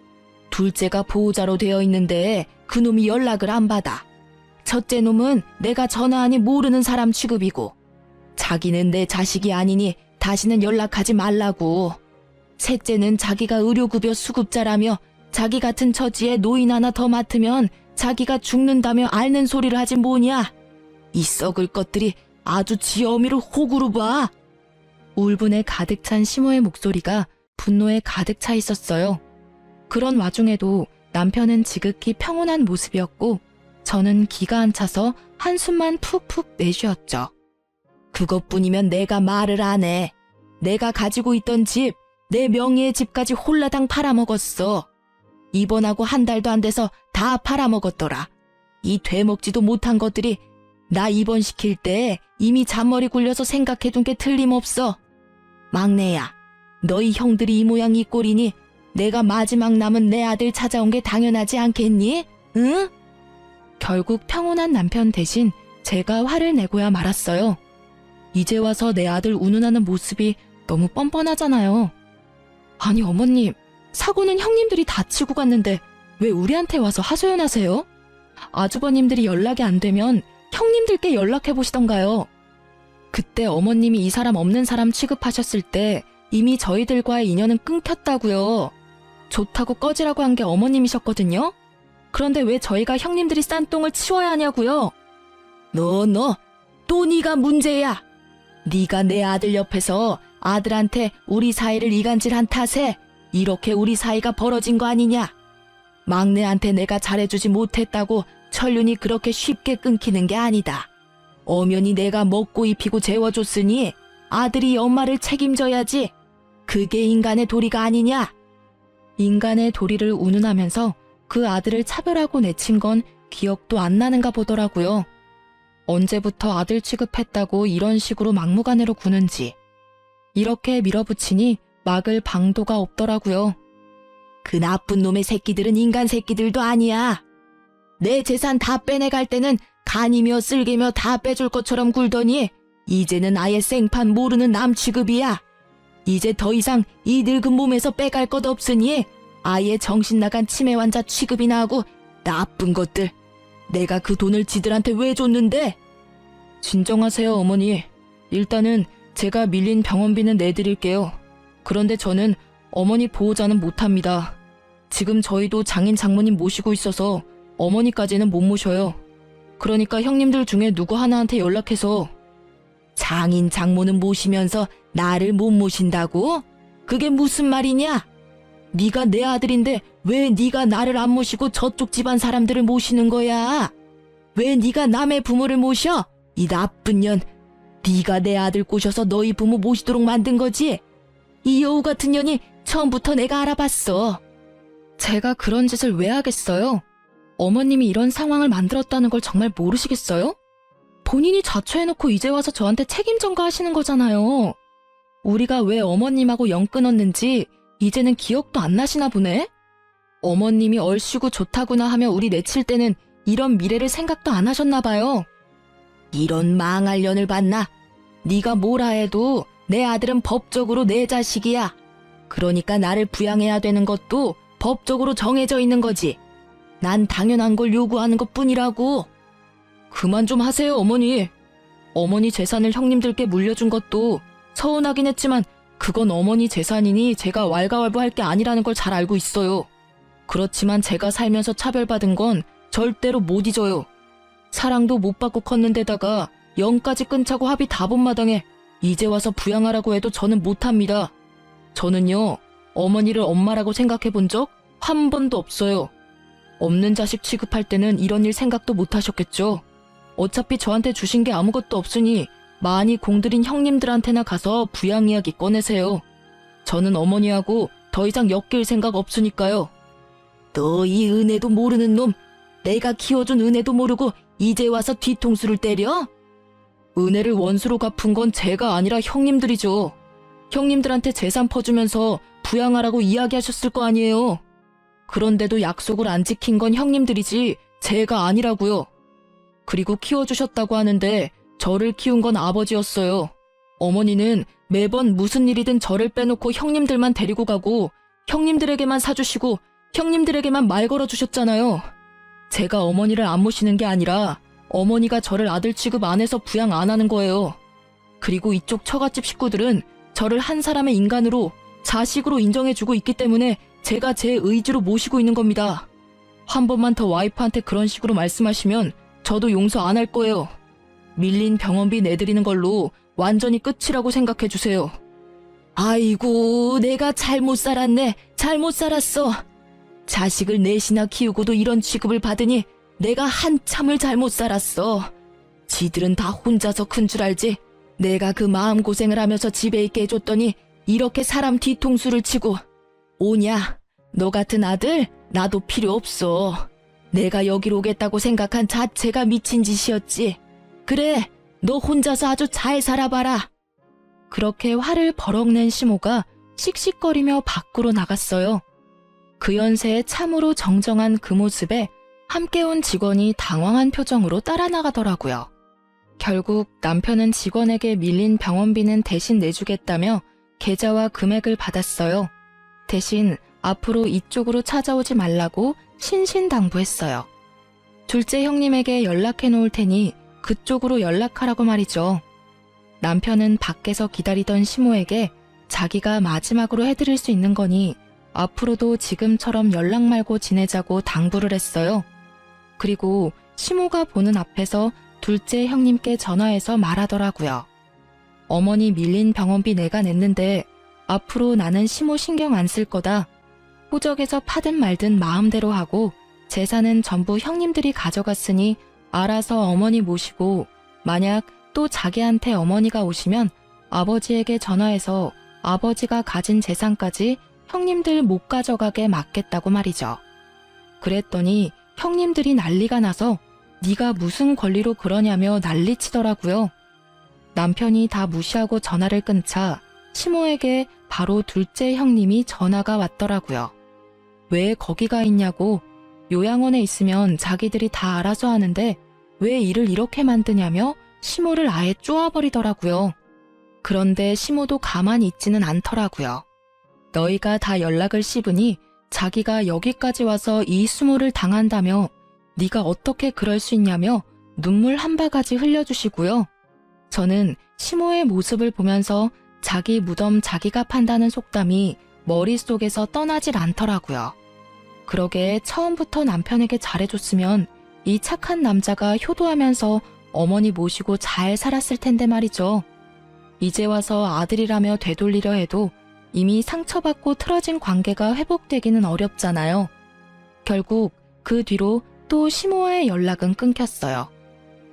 둘째가 보호자로 되어 있는데 그놈이 연락을 안 받아. 첫째 놈은 내가 전화하니 모르는 사람 취급이고 자기는 내 자식이 아니니 다시는 연락하지 말라고. 셋째는 자기가 의료급여 수급자라며 자기 같은 처지에 노인 하나 더 맡으면 자기가 죽는다며 앓는 소리를 하지 뭐냐. 이 썩을 것들이 아주 지 어미를 호구로 봐. 울분에 가득 찬 시모의 목소리가 분노에 가득 차 있었어요. 그런 와중에도 남편은 지극히 평온한 모습이었고 저는 기가 안 차서 한숨만 푹푹 내쉬었죠. 그것뿐이면 내가 말을 안 해. 내가 가지고 있던 집, 내 명의의 집까지 홀라당 팔아먹었어. 입원하고 한 달도 안 돼서 다 팔아먹었더라. 이 되먹지도 못한 것들이 나 입원시킬 때 이미 잔머리 굴려서 생각해둔 게 틀림없어. 막내야, 너희 형들이 이 모양 이 꼴이니 내가 마지막 남은 내 아들 찾아온 게 당연하지 않겠니? 응? 결국 평온한 남편 대신 제가 화를 내고야 말았어요. 이제 와서 내 아들 운운하는 모습이 너무 뻔뻔하잖아요. 아니 어머님, 사고는 형님들이 다 치고 갔는데 왜 우리한테 와서 하소연하세요? 아주버님들이 연락이 안 되면 형님들께 연락해보시던가요. 그때 어머님이 이 사람 없는 사람 취급하셨을 때 이미 저희들과의 인연은 끊겼다고요. 좋다고 꺼지라고 한 게 어머님이셨거든요. 그런데 왜 저희가 형님들이 싼 똥을 치워야 하냐고요. 너, 또 네가 문제야. 네가 내 아들 옆에서 아들한테 우리 사이를 이간질한 탓에 이렇게 우리 사이가 벌어진 거 아니냐? 막내한테 내가 잘해주지 못했다고 천륜이 그렇게 쉽게 끊기는 게 아니다. 엄연히 내가 먹고 입히고 재워줬으니 아들이 엄마를 책임져야지. 그게 인간의 도리가 아니냐? 인간의 도리를 운운하면서 그 아들을 차별하고 내친 건 기억도 안 나는가 보더라고요. 언제부터 아들 취급했다고 이런 식으로 막무가내로 구는지. 이렇게 밀어붙이니 막을 방도가 없더라고요. 그 나쁜 놈의 새끼들은 인간 새끼들도 아니야. 내 재산 다 빼내갈 때는 간이며 쓸개며 다 빼줄 것처럼 굴더니 이제는 아예 생판 모르는 남 취급이야. 이제 더 이상 이 늙은 몸에서 빼갈 것 없으니 아예 정신 나간 치매 환자 취급이나 하고 나쁜 것들. 내가 그 돈을 지들한테 왜 줬는데? 진정하세요, 어머니. 일단은 제가 밀린 병원비는 내드릴게요. 그런데 저는 어머니 보호자는 못합니다. 지금 저희도 장인 장모님 모시고 있어서 어머니까지는 못 모셔요. 그러니까 형님들 중에 누구 하나한테 연락해서. 장인 장모는 모시면서 나를 못 모신다고? 그게 무슨 말이냐? 네가 내 아들인데 왜 네가 나를 안 모시고 저쪽 집안 사람들을 모시는 거야? 왜 네가 남의 부모를 모셔? 이 나쁜 년. 네가 내 아들 꼬셔서 너희 부모 모시도록 만든 거지? 이 여우 같은 년이 처음부터 내가 알아봤어. 제가 그런 짓을 왜 하겠어요? 어머님이 이런 상황을 만들었다는 걸 정말 모르시겠어요? 본인이 자초해놓고 이제 와서 저한테 책임 전가하시는 거잖아요. 우리가 왜 어머님하고 영 끊었는지 이제는 기억도 안 나시나 보네? 어머님이 얼씨구 좋다구나 하며 우리 내칠 때는 이런 미래를 생각도 안 하셨나 봐요. 이런 망할 년을 봤나? 네가 뭐라 해도 내 아들은 법적으로 내 자식이야. 그러니까 나를 부양해야 되는 것도 법적으로 정해져 있는 거지. 난 당연한 걸 요구하는 것뿐이라고. 그만 좀 하세요, 어머니. 어머니 재산을 형님들께 물려준 것도 서운하긴 했지만 그건 어머니 재산이니 제가 왈가왈부할 게 아니라는 걸 잘 알고 있어요. 그렇지만 제가 살면서 차별받은 건 절대로 못 잊어요. 사랑도 못 받고 컸는데다가 영까지 끊자고 합의 다 본 마당에 이제 와서 부양하라고 해도 저는 못합니다. 저는요, 어머니를 엄마라고 생각해 본 적 한 번도 없어요. 없는 자식 취급할 때는 이런 일 생각도 못 하셨겠죠. 어차피 저한테 주신 게 아무것도 없으니 많이 공들인 형님들한테나 가서 부양 이야기 꺼내세요. 저는 어머니하고 더 이상 엮일 생각 없으니까요. 너 이 은혜도 모르는 놈, 내가 키워준 은혜도 모르고 이제 와서 뒤통수를 때려? 은혜를 원수로 갚은 건 제가 아니라 형님들이죠. 형님들한테 재산 퍼주면서 부양하라고 이야기하셨을 거 아니에요. 그런데도 약속을 안 지킨 건 형님들이지 제가 아니라고요. 그리고 키워주셨다고 하는데 저를 키운 건 아버지였어요. 어머니는 매번 무슨 일이든 저를 빼놓고 형님들만 데리고 가고 형님들에게만 사주시고 형님들에게만 말 걸어주셨잖아요. 제가 어머니를 안 모시는 게 아니라 어머니가 저를 아들 취급 안 해서 부양 안 하는 거예요. 그리고 이쪽 처갓집 식구들은 저를 한 사람의 인간으로 자식으로 인정해주고 있기 때문에 제가 제 의지로 모시고 있는 겁니다. 한 번만 더 와이프한테 그런 식으로 말씀하시면 저도 용서 안 할 거예요. 밀린 병원비 내드리는 걸로 완전히 끝이라고 생각해 주세요. 아이고, 내가 잘못 살았네. 잘못 살았어. 자식을 넷이나 키우고도 이런 취급을 받으니 내가 한참을 잘못 살았어. 지들은 다 혼자서 큰 줄 알지. 내가 그 마음고생을 하면서 집에 있게 해줬더니 이렇게 사람 뒤통수를 치고. 오냐, 너 같은 아들 나도 필요 없어. 내가 여기로 오겠다고 생각한 자체가 미친 짓이었지. 그래, 너 혼자서 아주 잘 살아봐라. 그렇게 화를 버럭 낸 시모가 씩씩거리며 밖으로 나갔어요. 그 연세에 참으로 정정한 그 모습에 함께 온 직원이 당황한 표정으로 따라 나가더라고요. 결국 남편은 직원에게 밀린 병원비는 대신 내주겠다며 계좌와 금액을 받았어요. 대신 앞으로 이쪽으로 찾아오지 말라고 신신당부했어요. 둘째 형님에게 연락해 놓을 테니 그쪽으로 연락하라고 말이죠. 남편은 밖에서 기다리던 시모에게 자기가 마지막으로 해드릴 수 있는 거니 앞으로도 지금처럼 연락 말고 지내자고 당부를 했어요. 그리고 시모가 보는 앞에서 둘째 형님께 전화해서 말하더라고요. 어머니 밀린 병원비 내가 냈는데 앞으로 나는 시모 신경 안 쓸 거다. 호적에서 파든 말든 마음대로 하고 재산은 전부 형님들이 가져갔으니 알아서 어머니 모시고 만약 또 자기한테 어머니가 오시면 아버지에게 전화해서 아버지가 가진 재산까지 형님들 못 가져가게 막겠다고 말이죠. 그랬더니 형님들이 난리가 나서 네가 무슨 권리로 그러냐며 난리치더라고요. 남편이 다 무시하고 전화를 끊자 시모에게 바로 둘째 형님이 전화가 왔더라고요. 왜 거기가 있냐고, 요양원에 있으면 자기들이 다 알아서 하는데 왜 일을 이렇게 만드냐며 시모를 아예 쪼아버리더라고요. 그런데 시모도 가만히 있지는 않더라고요. 너희가 다 연락을 씹으니 자기가 여기까지 와서 이 수모를 당한다며 네가 어떻게 그럴 수 있냐며 눈물 한 바가지 흘려주시고요. 저는 시모의 모습을 보면서 자기 무덤 자기가 판다는 속담이 머릿속에서 떠나질 않더라고요. 그러게 처음부터 남편에게 잘해줬으면 이 착한 남자가 효도하면서 어머니 모시고 잘 살았을 텐데 말이죠. 이제 와서 아들이라며 되돌리려 해도 이미 상처받고 틀어진 관계가 회복되기는 어렵잖아요. 결국 그 뒤로 또 시모와의 연락은 끊겼어요.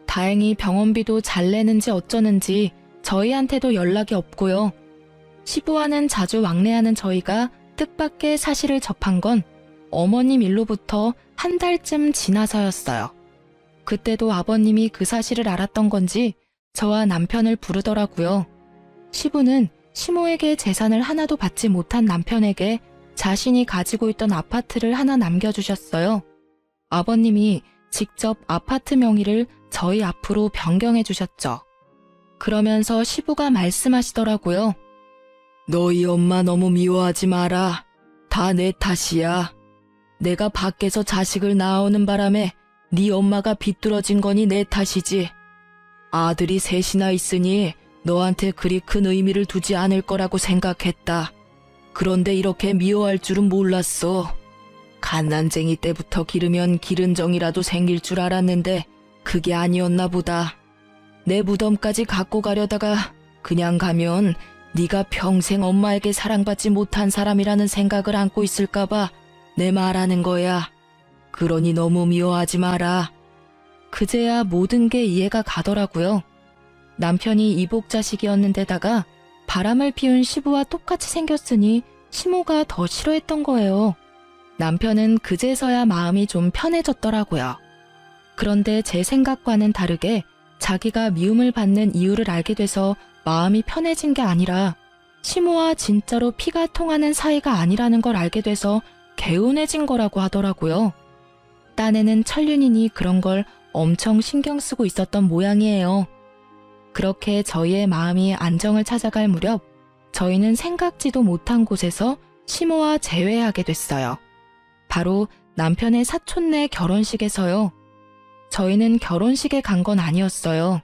다행히 병원비도 잘 내는지 어쩌는지 저희한테도 연락이 없고요. 시부와는 자주 왕래하는 저희가 뜻밖의 사실을 접한 건 어머님 일로부터 한 달쯤 지나서였어요. 그때도 아버님이 그 사실을 알았던 건지 저와 남편을 부르더라고요. 시부는 시모에게 재산을 하나도 받지 못한 남편에게 자신이 가지고 있던 아파트를 하나 남겨주셨어요. 아버님이 직접 아파트 명의를 저희 앞으로 변경해 주셨죠. 그러면서 시부가 말씀하시더라고요. 너희 엄마 너무 미워하지 마라. 다 내 탓이야. 내가 밖에서 자식을 낳아오는 바람에 네 엄마가 비뚤어진 거니 내 탓이지. 아들이 셋이나 있으니 너한테 그리 큰 의미를 두지 않을 거라고 생각했다. 그런데 이렇게 미워할 줄은 몰랐어. 갓난쟁이 때부터 기르면 기른 정이라도 생길 줄 알았는데 그게 아니었나 보다. 내 무덤까지 갖고 가려다가 그냥 가면 네가 평생 엄마에게 사랑받지 못한 사람이라는 생각을 안고 있을까봐 내 말하는 거야. 그러니 너무 미워하지 마라. 그제야 모든 게 이해가 가더라고요. 남편이 이복자식이었는데다가 바람을 피운 시부와 똑같이 생겼으니 시모가 더 싫어했던 거예요. 남편은 그제서야 마음이 좀 편해졌더라고요. 그런데 제 생각과는 다르게 자기가 미움을 받는 이유를 알게 돼서 마음이 편해진 게 아니라 시모와 진짜로 피가 통하는 사이가 아니라는 걸 알게 돼서 개운해진 거라고 하더라고요. 딴에는 천륜이니 그런 걸 엄청 신경 쓰고 있었던 모양이에요. 그렇게 저희의 마음이 안정을 찾아갈 무렵 저희는 생각지도 못한 곳에서 시모와 재회하게 됐어요. 바로 남편의 사촌네 결혼식에서요. 저희는 결혼식에 간 건 아니었어요.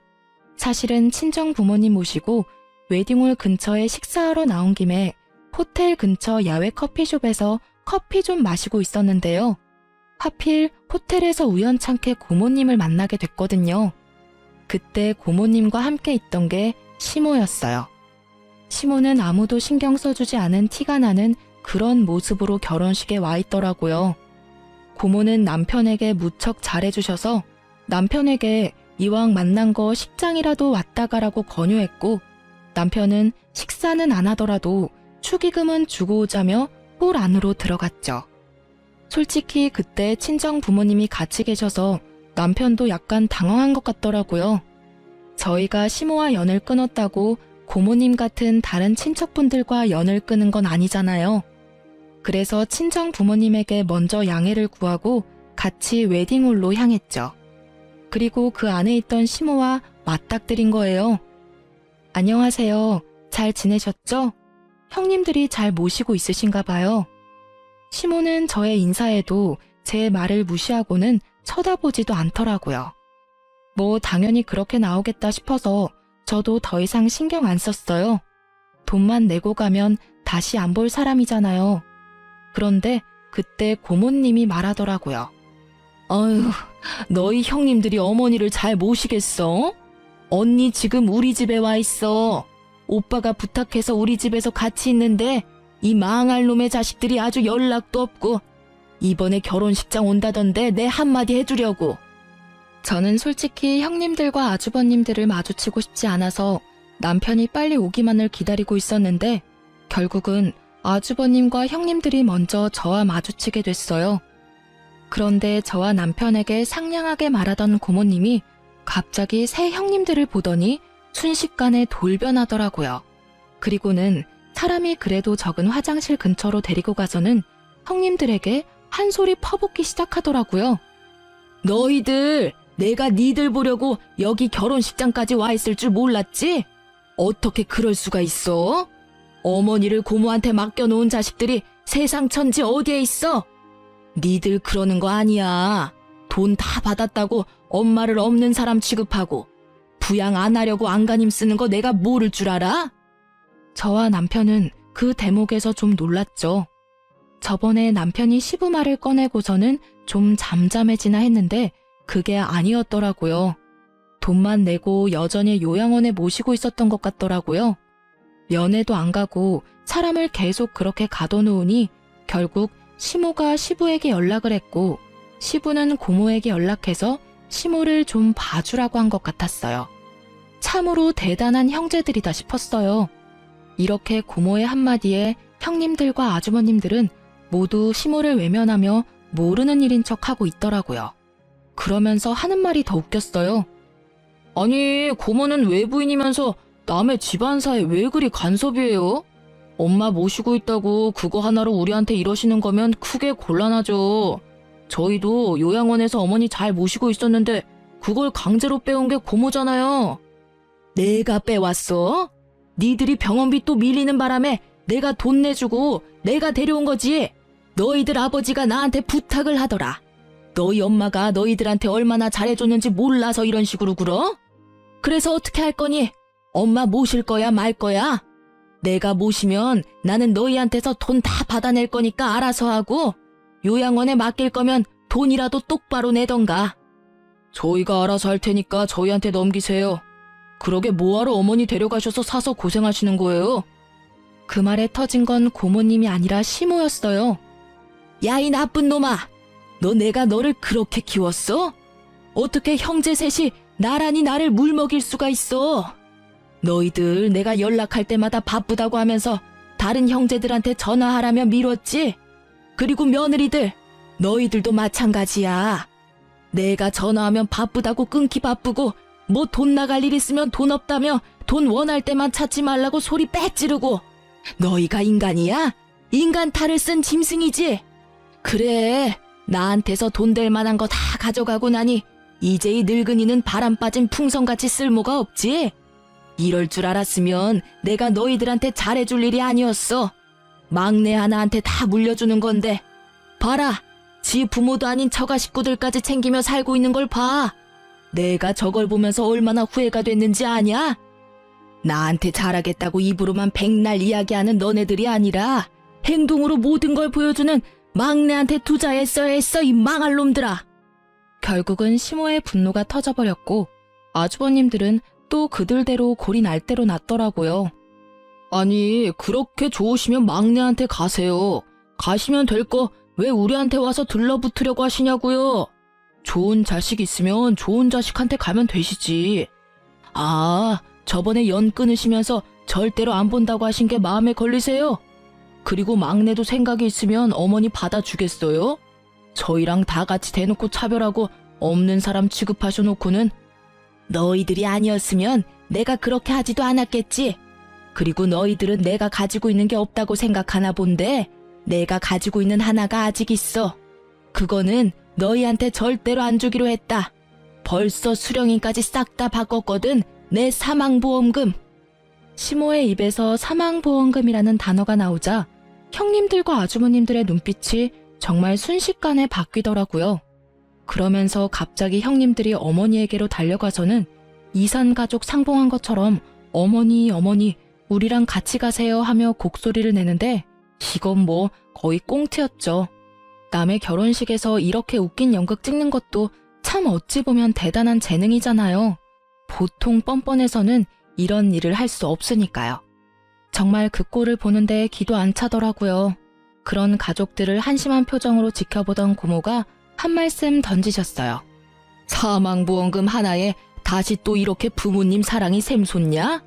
사실은 친정 부모님 모시고 웨딩홀 근처에 식사하러 나온 김에 호텔 근처 야외 커피숍에서 커피 좀 마시고 있었는데요. 하필 호텔에서 우연찮게 고모님을 만나게 됐거든요. 그때 고모님과 함께 있던 게 시모였어요. 시모는 아무도 신경 써주지 않은 티가 나는 그런 모습으로 결혼식에 와 있더라고요. 고모는 남편에게 무척 잘해주셔서 남편에게 이왕 만난 거 식장이라도 왔다 가라고 권유했고 남편은 식사는 안 하더라도 축의금은 주고 오자며 홀 안으로 들어갔죠. 솔직히 그때 친정 부모님이 같이 계셔서 남편도 약간 당황한 것 같더라고요. 저희가 시모와 연을 끊었다고 고모님 같은 다른 친척분들과 연을 끊은 건 아니잖아요. 그래서 친정 부모님에게 먼저 양해를 구하고 같이 웨딩홀로 향했죠. 그리고 그 안에 있던 시모와 맞닥뜨린 거예요. 안녕하세요. 잘 지내셨죠? 형님들이 잘 모시고 있으신가 봐요. 시모는 저의 인사에도 제 말을 무시하고는 쳐다보지도 않더라고요. 뭐 당연히 그렇게 나오겠다 싶어서 저도 더 이상 신경 안 썼어요. 돈만 내고 가면 다시 안 볼 사람이잖아요. 그런데 그때 고모님이 말하더라고요. 어휴, 너희 형님들이 어머니를 잘 모시겠어? 언니 지금 우리 집에 와 있어. 오빠가 부탁해서 우리 집에서 같이 있는데 이 망할 놈의 자식들이 아주 연락도 없고 이번에 결혼식장 온다던데 내 한마디 해주려고. 저는 솔직히 형님들과 아주버님들을 마주치고 싶지 않아서 남편이 빨리 오기만을 기다리고 있었는데 결국은 아주버님과 형님들이 먼저 저와 마주치게 됐어요. 그런데 저와 남편에게 상냥하게 말하던 고모님이 갑자기 새 형님들을 보더니 순식간에 돌변하더라고요. 그리고는 사람이 그래도 적은 화장실 근처로 데리고 가서는 형님들에게 한 소리 퍼붓기 시작하더라고요. 너희들, 내가 니들 보려고 여기 결혼식장까지 와 있을 줄 몰랐지? 어떻게 그럴 수가 있어? 어머니를 고모한테 맡겨놓은 자식들이 세상 천지 어디에 있어? 니들 그러는 거 아니야. 돈 다 받았다고 엄마를 없는 사람 취급하고 부양 안 하려고 안간힘 쓰는 거 내가 모를 줄 알아? 저와 남편은 그 대목에서 좀 놀랐죠. 저번에 남편이 시부말을 꺼내고서는 좀 잠잠해지나 했는데 그게 아니었더라고요. 돈만 내고 여전히 요양원에 모시고 있었던 것 같더라고요. 면회도 안 가고 사람을 계속 그렇게 가둬놓으니 결국 시모가 시부에게 연락을 했고 시부는 고모에게 연락해서 시모를 좀 봐주라고 한 것 같았어요. 참으로 대단한 형제들이다 싶었어요. 이렇게 고모의 한마디에 형님들과 아주머님들은 모두 시모를 외면하며 모르는 일인 척하고 있더라고요. 그러면서 하는 말이 더 웃겼어요. 아니, 고모는 외부인이면서 남의 집안사에 왜 그리 간섭이에요? 엄마 모시고 있다고 그거 하나로 우리한테 이러시는 거면 크게 곤란하죠. 저희도 요양원에서 어머니 잘 모시고 있었는데 그걸 강제로 빼온 게 고모잖아요. 내가 빼왔어? 니들이 병원비 또 밀리는 바람에 내가 돈 내주고 내가 데려온 거지. 너희들 아버지가 나한테 부탁을 하더라. 너희 엄마가 너희들한테 얼마나 잘해줬는지 몰라서 이런 식으로 굴어? 그래서 어떻게 할 거니? 엄마 모실 거야 말 거야? 내가 모시면 나는 너희한테서 돈 다 받아낼 거니까 알아서 하고 요양원에 맡길 거면 돈이라도 똑바로 내던가. 저희가 알아서 할 테니까 저희한테 넘기세요. 그러게 뭐하러 어머니 데려가셔서 사서 고생하시는 거예요? 그 말에 터진 건 고모님이 아니라 시모였어요. 야, 이 나쁜 놈아! 너 내가 너를 그렇게 키웠어? 어떻게 형제 셋이 나란히 나를 물먹일 수가 있어? 너희들 내가 연락할 때마다 바쁘다고 하면서 다른 형제들한테 전화하라며 미뤘지? 그리고 며느리들, 너희들도 마찬가지야. 내가 전화하면 바쁘다고 끊기 바쁘고 뭐 돈 나갈 일 있으면 돈 없다며 돈 원할 때만 찾지 말라고 소리 빼찌르고 너희가 인간이야? 인간 탈을 쓴 짐승이지? 그래, 나한테서 돈 될 만한 거 다 가져가고 나니 이제 이 늙은이는 바람 빠진 풍선같이 쓸모가 없지? 이럴 줄 알았으면 내가 너희들한테 잘해줄 일이 아니었어. 막내 하나한테 다 물려주는 건데 봐라, 지 부모도 아닌 처가 식구들까지 챙기며 살고 있는 걸 봐. 내가 저걸 보면서 얼마나 후회가 됐는지 아냐? 나한테 잘하겠다고 입으로만 백날 이야기하는 너네들이 아니라 행동으로 모든 걸 보여주는 막내한테 투자했어야 했어, 이 망할 놈들아. 결국은 시모의 분노가 터져버렸고 아주버님들은 또 그들대로 골이 날 대로 났더라고요. 아니, 그렇게 좋으시면 막내한테 가세요. 가시면 될 거 왜 우리한테 와서 들러붙으려고 하시냐고요. 좋은 자식 있으면 좋은 자식한테 가면 되시지. 아, 저번에 연 끊으시면서 절대로 안 본다고 하신 게 마음에 걸리세요? 그리고 막내도 생각이 있으면 어머니 받아주겠어요? 저희랑 다 같이 대놓고 차별하고 없는 사람 취급하셔놓고는. 너희들이 아니었으면 내가 그렇게 하지도 않았겠지. 그리고 너희들은 내가 가지고 있는 게 없다고 생각하나 본데 내가 가지고 있는 하나가 아직 있어. 그거는 너희한테 절대로 안 주기로 했다. 벌써 수령인까지 싹 다 바꿨거든. 내 사망보험금. 시모의 입에서 사망보험금이라는 단어가 나오자 형님들과 아주머님들의 눈빛이 정말 순식간에 바뀌더라고요. 그러면서 갑자기 형님들이 어머니에게로 달려가서는 이산가족 상봉한 것처럼 어머니, 어머니, 우리랑 같이 가세요 하며 곡소리를 내는데 이건 뭐 거의 꽁트였죠. 남의 결혼식에서 이렇게 웃긴 연극 찍는 것도 참 어찌 보면 대단한 재능이잖아요. 보통 뻔뻔해서는 이런 일을 할 수 없으니까요. 정말 그 꼴을 보는데 기도 안 차더라고요. 그런 가족들을 한심한 표정으로 지켜보던 고모가 한 말씀 던지셨어요. 사망보험금 하나에 다시 또 이렇게 부모님 사랑이 샘솟냐?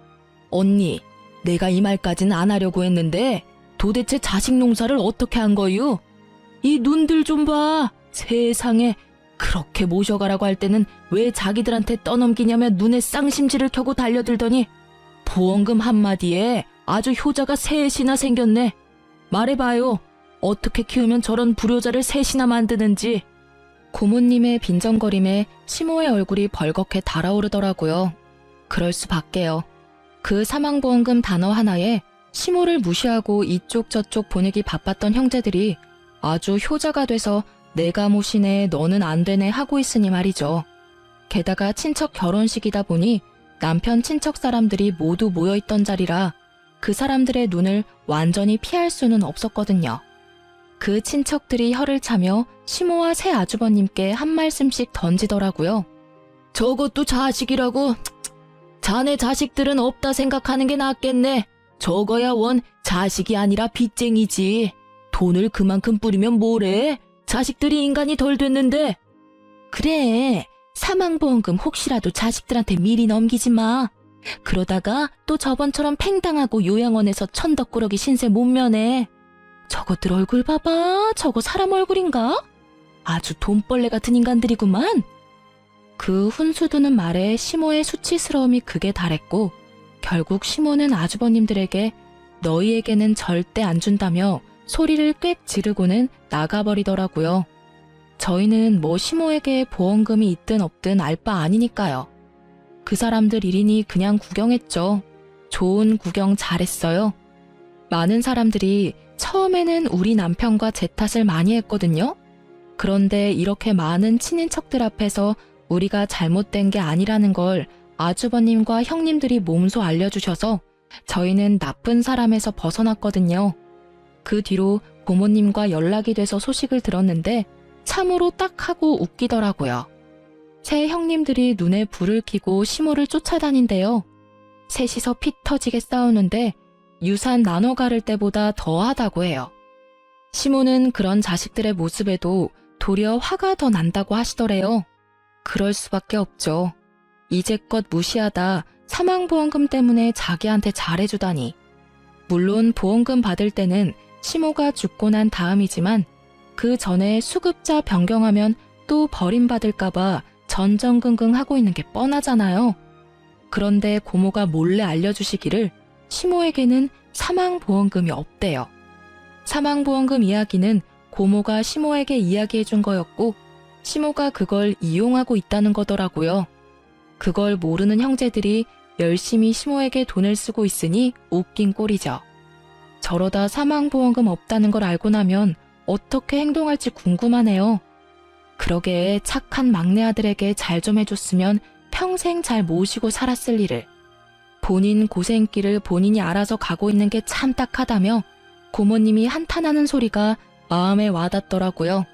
언니, 내가 이 말까지는 안 하려고 했는데 도대체 자식 농사를 어떻게 한 거유? 이 눈들 좀 봐. 세상에, 그렇게 모셔가라고 할 때는 왜 자기들한테 떠넘기냐며 눈에 쌍심지를 켜고 달려들더니 보험금 한마디에 아주 효자가 셋이나 생겼네. 말해봐요. 어떻게 키우면 저런 불효자를 셋이나 만드는지. 고모님의 빈정거림에 시모의 얼굴이 벌겋게 달아오르더라고요. 그럴 수밖에요. 그 사망보험금 단어 하나에 시모를 무시하고 이쪽 저쪽 보내기 바빴던 형제들이 아주 효자가 돼서 내가 모시네 너는 안 되네 하고 있으니 말이죠. 게다가 친척 결혼식이다 보니 남편 친척 사람들이 모두 모여있던 자리라 그 사람들의 눈을 완전히 피할 수는 없었거든요. 그 친척들이 혀를 차며 시모와 새 아주버님께 한 말씀씩 던지더라고요. 저것도 자식이라고? 자네 자식들은 없다 생각하는 게 낫겠네. 저거야 원 자식이 아니라 빚쟁이지. 돈을 그만큼 뿌리면 뭐래? 자식들이 인간이 덜 됐는데. 그래, 사망보험금 혹시라도 자식들한테 미리 넘기지 마. 그러다가 또 저번처럼 팽당하고 요양원에서 천덕꾸러기 신세 못 면해. 저것들 얼굴 봐봐. 저거 사람 얼굴인가? 아주 돈벌레 같은 인간들이구만. 그 훈수두는 말에 시모의 수치스러움이 극에 달했고 결국 시모는 아주버님들에게 너희에게는 절대 안 준다며 소리를 꽥 지르고는 나가버리더라고요. 저희는 뭐 시모에게 보험금이 있든 없든 알 바 아니니까요. 그 사람들 일이니 그냥 구경했죠. 좋은 구경 잘했어요. 많은 사람들이 처음에는 우리 남편과 제 탓을 많이 했거든요. 그런데 이렇게 많은 친인척들 앞에서 우리가 잘못된 게 아니라는 걸 아주버님과 형님들이 몸소 알려주셔서 저희는 나쁜 사람에서 벗어났거든요. 그 뒤로 고모님과 연락이 돼서 소식을 들었는데 참으로 딱하고 웃기더라고요. 새 형님들이 눈에 불을 켜고 시모를 쫓아다닌대요. 셋이서 피 터지게 싸우는데 유산 나눠 가를 때보다 더하다고 해요. 시모는 그런 자식들의 모습에도 도리어 화가 더 난다고 하시더래요. 그럴 수밖에 없죠. 이제껏 무시하다 사망보험금 때문에 자기한테 잘해주다니. 물론 보험금 받을 때는 시모가 죽고 난 다음이지만 그 전에 수급자 변경하면 또 버림받을까봐 전전긍긍 하고 있는 게 뻔하잖아요. 그런데 고모가 몰래 알려주시기를 시모에게는 사망보험금이 없대요. 사망보험금 이야기는 고모가 시모에게 이야기해준 거였고 시모가 그걸 이용하고 있다는 거더라고요. 그걸 모르는 형제들이 열심히 시모에게 돈을 쓰고 있으니 웃긴 꼴이죠. 저러다 사망보험금 없다는 걸 알고 나면 어떻게 행동할지 궁금하네요. 그러게 착한 막내 아들에게 잘 좀 해줬으면 평생 잘 모시고 살았을 일을. 본인 고생길을 본인이 알아서 가고 있는 게 참 딱하다며 고모님이 한탄하는 소리가 마음에 와닿더라고요.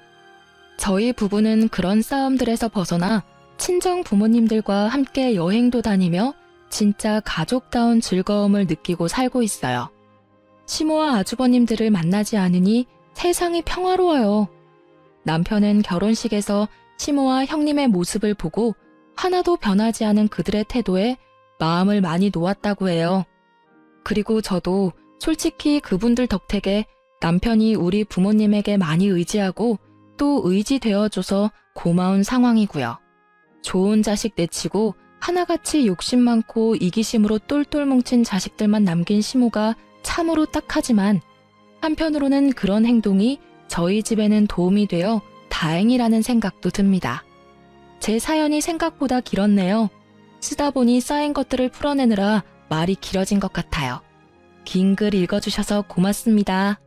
저희 부부는 그런 싸움들에서 벗어나 친정 부모님들과 함께 여행도 다니며 진짜 가족다운 즐거움을 느끼고 살고 있어요. 시모와 아주버님들을 만나지 않으니 세상이 평화로워요. 남편은 결혼식에서 시모와 형님의 모습을 보고 하나도 변하지 않은 그들의 태도에 마음을 많이 놓았다고 해요. 그리고 저도 솔직히 그분들 덕택에 남편이 우리 부모님에게 많이 의지하고 또 의지되어줘서 고마운 상황이고요. 좋은 자식 내치고 하나같이 욕심 많고 이기심으로 똘똘 뭉친 자식들만 남긴 시모가 참으로 딱하지만 한편으로는 그런 행동이 저희 집에는 도움이 되어 다행이라는 생각도 듭니다. 제 사연이 생각보다 길었네요. 쓰다 보니 쌓인 것들을 풀어내느라 말이 길어진 것 같아요. 긴 글 읽어주셔서 고맙습니다.